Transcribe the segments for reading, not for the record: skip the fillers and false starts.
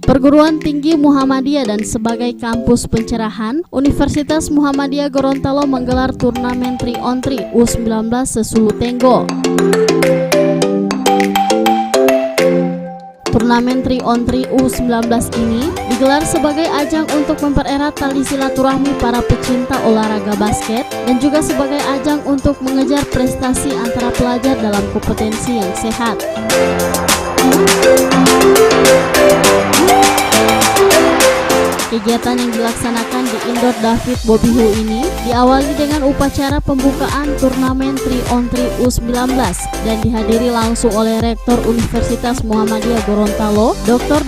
Perguruan Tinggi Muhammadiyah dan sebagai kampus pencerahan, Universitas Muhammadiyah Gorontalo menggelar turnamen 3-on-3 U19 Sesulu Tenggo. Turnamen 3-on-3 U19 ini digelar sebagai ajang untuk mempererat tali silaturahmi para pecinta olahraga basket dan juga sebagai ajang untuk mengejar prestasi antara pelajar dalam kompetensi yang sehat. Kegiatan yang dilaksanakan di Indoor David Bobihu ini diawali dengan upacara pembukaan turnamen 3-on-3 U19 dan dihadiri langsung oleh Rektor Universitas Muhammadiyah Gorontalo, Dr.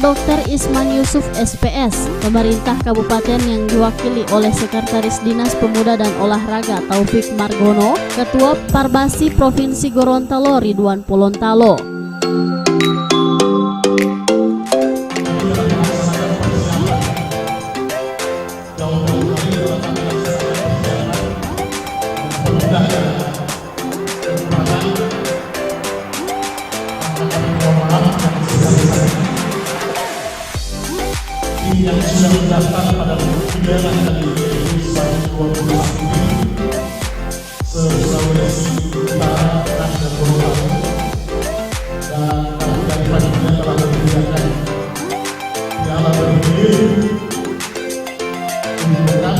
Isman Yusuf SPS, pemerintah kabupaten yang diwakili oleh Sekretaris Dinas Pemuda dan Olahraga Taufik Margono, Ketua Parbasi Provinsi Gorontalo Ridwan Polontalo. Yang sudah mendaftar pada kegiatan tadi yaitu 120 ini se-Sulawesi Utara dan Gorontalo, dan dari panitia telah menyediakan piala bergilir untuk lengkap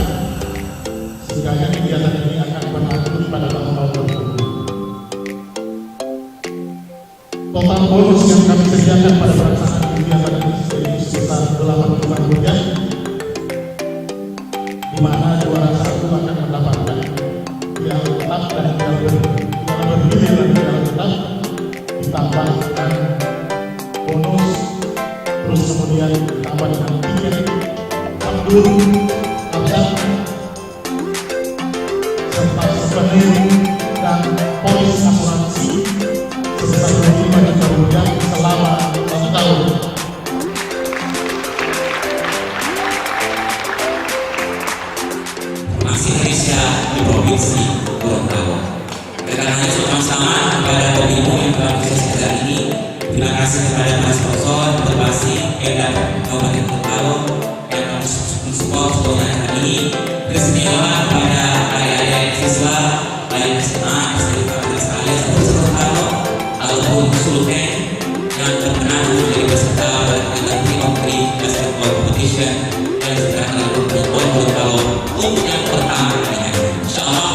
sehingga kegiatan ini akan berlanjut pada tahun-tahun berikutnya. Total bonus yang kami sediakan pada pelaksanaan kegiatan ini sekitar 8 juta rupiah, di mana juara satu akan mendapatkan piala tetap dan piala bergilir dan piala tetap, ditambahkan bonus, terus kemudian ditambah dengan tiket Abdul Abzal serta souvenir dan polis asuransi sebesar 25 juta rupiah selama 1 tahun. Indonesia di Provinsi Gorontalo. Rekan-rekan sama-sama kepada Bobimu yang telah bersedia hari ini. Terima kasih kepada para sponsor, Perbasi, Pemda Kabupaten Gorontalo yang mensupport turnamen hari ini. Beristimewa kepada adik-adik siswa, baik SMA, SMK, sekalian Gorontalo ataupun Sulteng yang berkenan menjadi peserta pada kegiatan 3-on-3 basketball competition yang diselenggarakan oleh Gorontalo untuk yang pertama kalinya. Insyaallah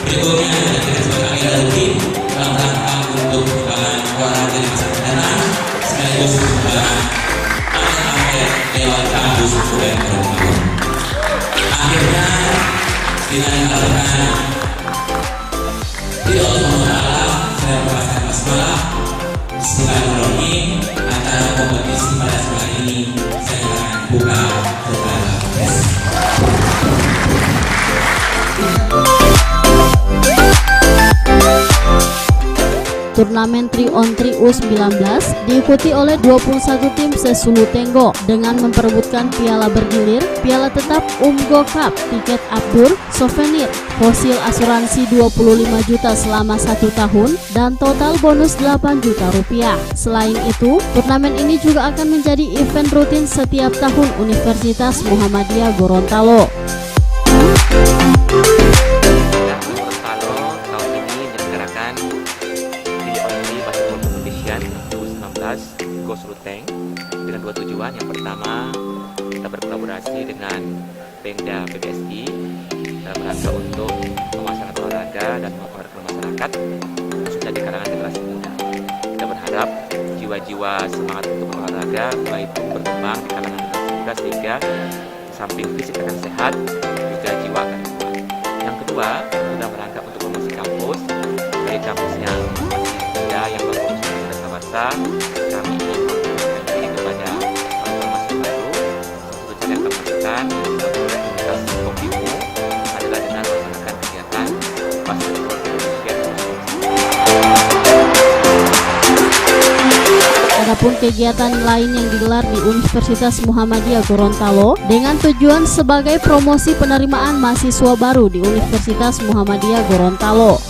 berikutnya kita sebagai agenda rutin dalam rangka untuk pengembangan olahraga di masa mendatang sekaligus pengembangan atlet-atlet lewat kampus UGM Gorontalo. Akhirnya dengan mengatakan tidak Allah, saya merasakan basmalah Bismillahirrahmanirrahim. Acara kompetisi pada sore ini saya akan buka secara resmi. Turnamen 3-on-3 U19 diikuti oleh 21 tim Sesulu Tenggo dengan memperebutkan piala bergilir, piala tetap Umgo Cup, tiket Abdur, souvenir, fosil asuransi 25 juta selama 1 tahun, dan total bonus 8 juta rupiah. Selain itu, turnamen ini juga akan menjadi event rutin setiap tahun Universitas Muhammadiyah Gorontalo. Sulteng dengan 2 tujuan. Yang pertama, kita berkolaborasi dengan Pemda PBSI dalam rangka untuk pemasaran olahraga dan memperkenalkan masyarakat khususnya di kalangan generasi muda. Kita berharap jiwa-jiwa semangat untuk olahraga mulai berkembang di kalangan generasi muda sehingga di samping fisik akan sehat juga jiwa akan kuat. Yang kedua, kita merangkap untuk promosi kampus dari kampus yang masih muda yang berfokus pada desa-desa. Kami ingin memberikan kepada informasi baru. Satu cara yang kami lakukan oleh komunitas Bobimu adalah dengan melaksanakan kegiatan basketball competition. Adapun kegiatan lain yang digelar di Universitas Muhammadiyah Gorontalo dengan tujuan sebagai promosi penerimaan mahasiswa baru di Universitas Muhammadiyah Gorontalo.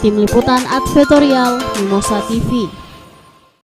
Tim Liputan Advertorial Mimosa TV.